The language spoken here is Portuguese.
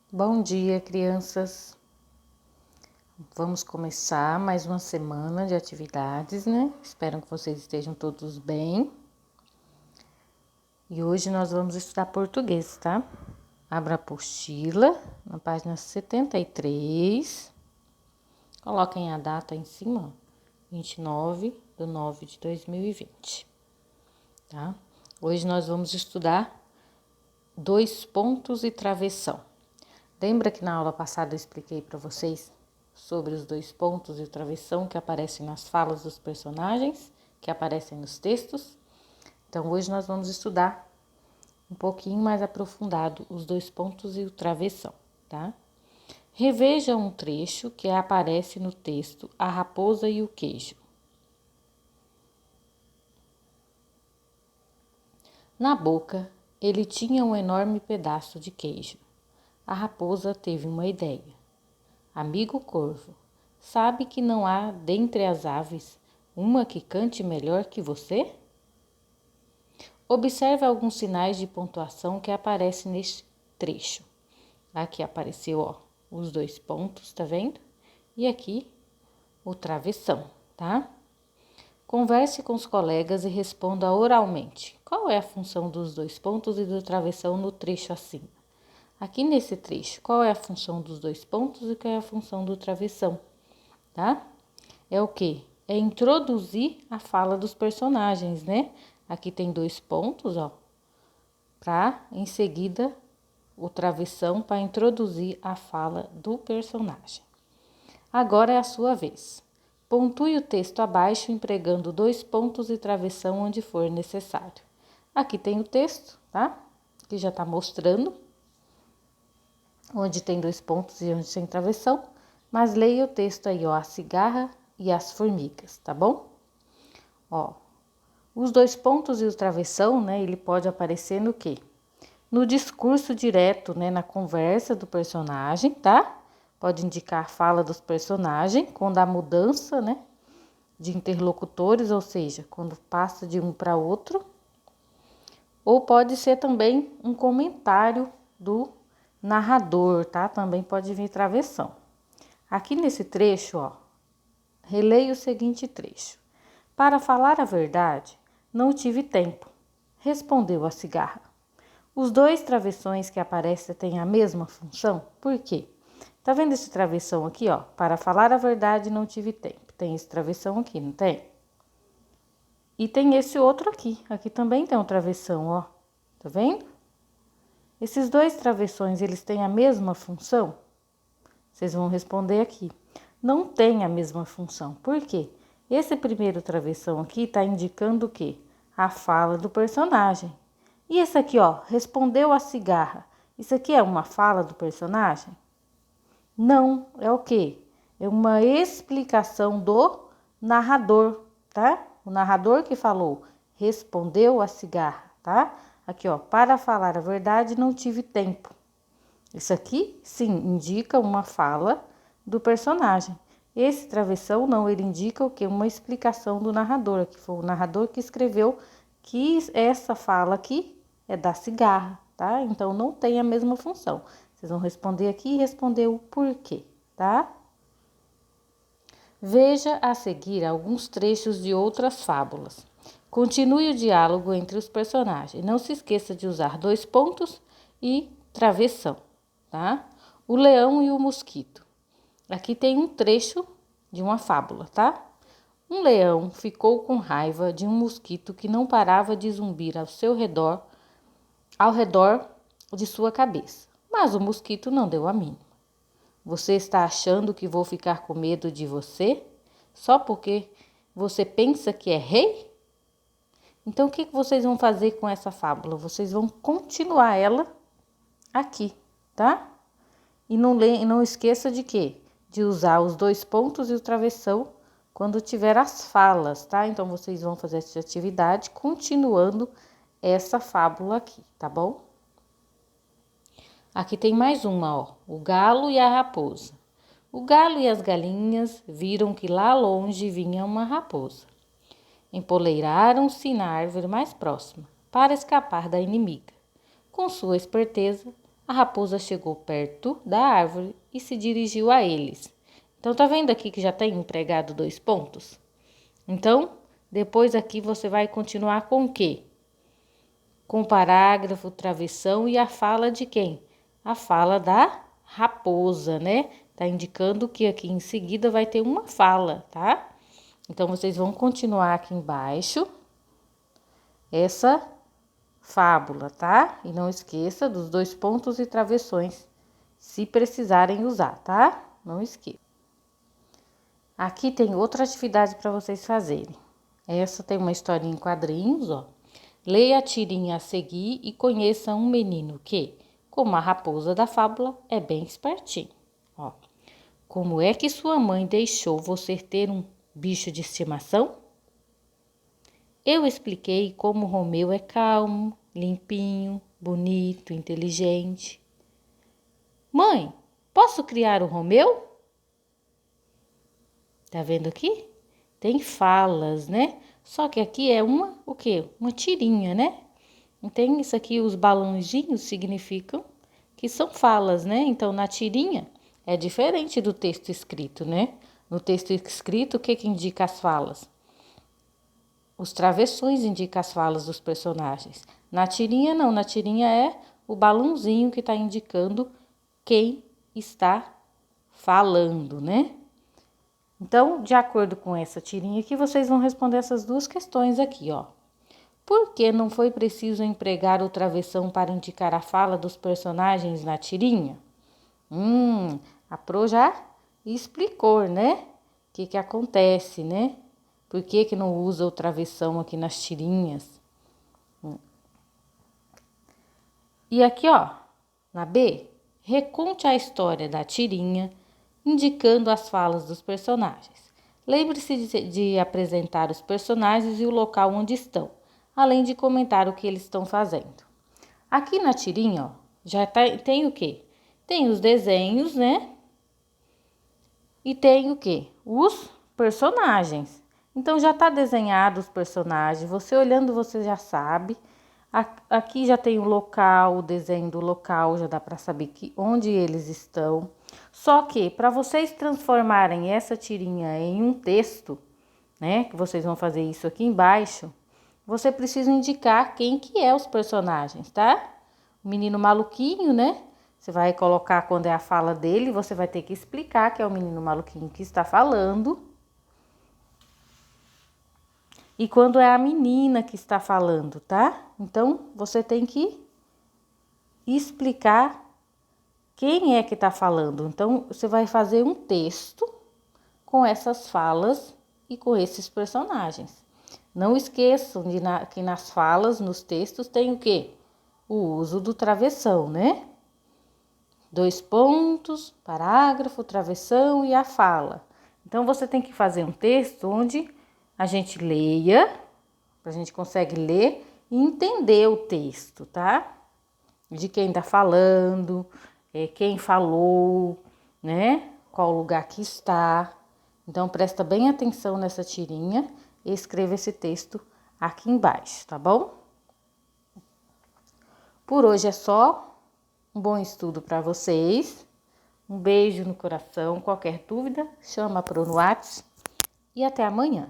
Bom dia, crianças. Vamos começar mais uma semana de atividades, né? Espero que vocês estejam todos bem. E hoje nós vamos estudar português, tá? Abra a apostila na página 73. Coloquem a data em cima, 29/9/2020, tá? Hoje nós vamos estudar 2 pontos e travessão. Lembra que na aula passada eu expliquei para vocês sobre os 2 pontos e o travessão que aparecem nas falas dos personagens, que aparecem nos textos? Então, hoje nós vamos estudar um pouquinho mais aprofundado os 2 pontos e o travessão, tá? Reveja um trecho que aparece no texto A Raposa e o Queijo. Na boca, ele tinha um enorme pedaço de queijo. A raposa teve uma ideia. Amigo corvo, sabe que não há dentre as aves uma que cante melhor que você? Observe alguns sinais de pontuação que aparecem neste trecho. Aqui apareceu, os 2 pontos, tá vendo? E aqui o travessão, tá? Converse com os colegas e responda oralmente. Qual é a função dos 2 pontos e do travessão no trecho acima? Aqui nesse trecho, qual é a função dos 2 pontos e qual é a função do travessão, tá? É o quê? É introduzir a fala dos personagens, né? Aqui tem 2 pontos, para em seguida o travessão para introduzir a fala do personagem. Agora é a sua vez. Pontue o texto abaixo empregando 2 pontos e travessão onde for necessário. Aqui tem o texto, tá? Que já está mostrando onde tem 2 pontos e onde tem travessão, mas leia o texto aí, a cigarra e as formigas, tá bom? Os 2 pontos e o travessão, né, ele pode aparecer no quê? No discurso direto, né, na conversa do personagem, tá? Pode indicar a fala dos personagens, quando há mudança, né, de interlocutores, ou seja, quando passa de um para outro. Ou pode ser também um comentário do narrador, tá? Também pode vir travessão. Aqui nesse trecho, releia o seguinte trecho. Para falar a verdade, não tive tempo, respondeu a cigarra. Os 2 travessões que aparecem têm a mesma função? Por quê? Tá vendo esse travessão aqui, Para falar a verdade, não tive tempo. Tem esse travessão aqui, não tem? E tem esse outro aqui. Aqui também tem um travessão, Tá vendo? Esses 2 travessões, eles têm a mesma função? Vocês vão responder aqui. Não tem a mesma função. Por quê? Esse primeiro travessão aqui está indicando o quê? A fala do personagem. E esse aqui, respondeu a cigarra. Isso aqui é uma fala do personagem? Não, é o quê? É uma explicação do narrador, tá? O narrador que falou, respondeu a cigarra, tá? Aqui, para falar a verdade, não tive tempo. Isso aqui, sim, indica uma fala do personagem. Esse travessão, não, ele indica o quê? Uma explicação do narrador, que foi o narrador que escreveu que essa fala aqui é da cigarra, tá? Então, não tem a mesma função. Vocês vão responder aqui e responder o porquê, tá? Veja a seguir alguns trechos de outras fábulas. Continue o diálogo entre os personagens. Não se esqueça de usar 2 pontos e travessão, tá? O leão e o mosquito. Aqui tem um trecho de uma fábula, tá? Um leão ficou com raiva de um mosquito que não parava de zumbir ao redor de sua cabeça. Mas o mosquito não deu a mínima. Você está achando que vou ficar com medo de você? Só porque você pensa que é rei? Então, o que vocês vão fazer com essa fábula? Vocês vão continuar ela aqui, tá? E não esqueça de quê? De usar os 2 pontos e o travessão quando tiver as falas, tá? Então, vocês vão fazer essa atividade continuando essa fábula aqui, tá bom? Aqui tem mais uma, o galo e a raposa. O galo e as galinhas viram que lá longe vinha uma raposa. Empoleiraram-se na árvore mais próxima para escapar da inimiga. Com sua esperteza, A raposa chegou perto da árvore e se dirigiu a eles. Então, tá vendo aqui que já tem empregado 2 pontos? Então, depois aqui você vai continuar com o quê? Com o parágrafo, travessão e a fala de quem? A fala da raposa, né? Tá indicando que aqui em seguida vai ter uma fala, tá? Então, vocês vão continuar aqui embaixo essa fábula, tá? E não esqueça dos 2 pontos e travessões, se precisarem usar, tá? Não esqueça. Aqui tem outra atividade para vocês fazerem. Essa tem uma historinha em quadrinhos, ó. Leia a tirinha a seguir e conheça um menino que, como a raposa da fábula, é bem espertinho. Ó. Como é que sua mãe deixou você ter um bicho de estimação? Eu expliquei como Romeu é calmo, limpinho, bonito, inteligente. Mãe, posso criar o Romeu? Tá vendo aqui? Tem falas, né? Só que aqui é o quê? Uma tirinha, né? Não tem isso aqui, os balãozinhos significam que são falas, né? Então, na tirinha é diferente do texto escrito, né? No texto escrito, o que indica as falas? Os travessões indicam as falas dos personagens. Na tirinha, não. Na tirinha é o balãozinho que está indicando quem está falando, né? Então, de acordo com essa tirinha aqui, vocês vão responder essas 2 questões aqui, ó. Por que não foi preciso empregar o travessão para indicar a fala dos personagens na tirinha? A Pro já explicou, né? O que acontece, né? Por que não usa o travessão aqui nas tirinhas? E aqui, ó, na B, reconte a história da tirinha, indicando as falas dos personagens. Lembre-se de apresentar os personagens e o local onde estão, além de comentar o que eles estão fazendo. Aqui na tirinha, ó, já tem o quê? Tem os desenhos, né? E tem o quê? Os personagens. Então, já tá desenhado os personagens. Você olhando, você já sabe. Aqui já tem o local, o desenho do local. Já dá para saber onde eles estão. Só que, para vocês transformarem essa tirinha em um texto, né? Que vocês vão fazer isso aqui embaixo. Você precisa indicar quem que é os personagens, tá? O menino maluquinho, né? Você vai colocar quando é a fala dele, você vai ter que explicar que é o menino maluquinho que está falando. E quando é a menina que está falando, tá? Então, você tem que explicar quem é que está falando. Então, você vai fazer um texto com essas falas e com esses personagens. Não esqueçam que nas falas, nos textos, tem o quê? O uso do travessão, né? 2 pontos, parágrafo, travessão e a fala. Então, você tem que fazer um texto onde a gente leia, a gente consegue ler e entender o texto, tá? De quem tá falando, quem falou, né? Qual lugar que está. Então, presta bem atenção nessa tirinha e escreva esse texto aqui embaixo, tá bom? Por hoje é só. Um bom estudo para vocês. Um beijo no coração. Qualquer dúvida, chama pro WhatsApp. E até amanhã.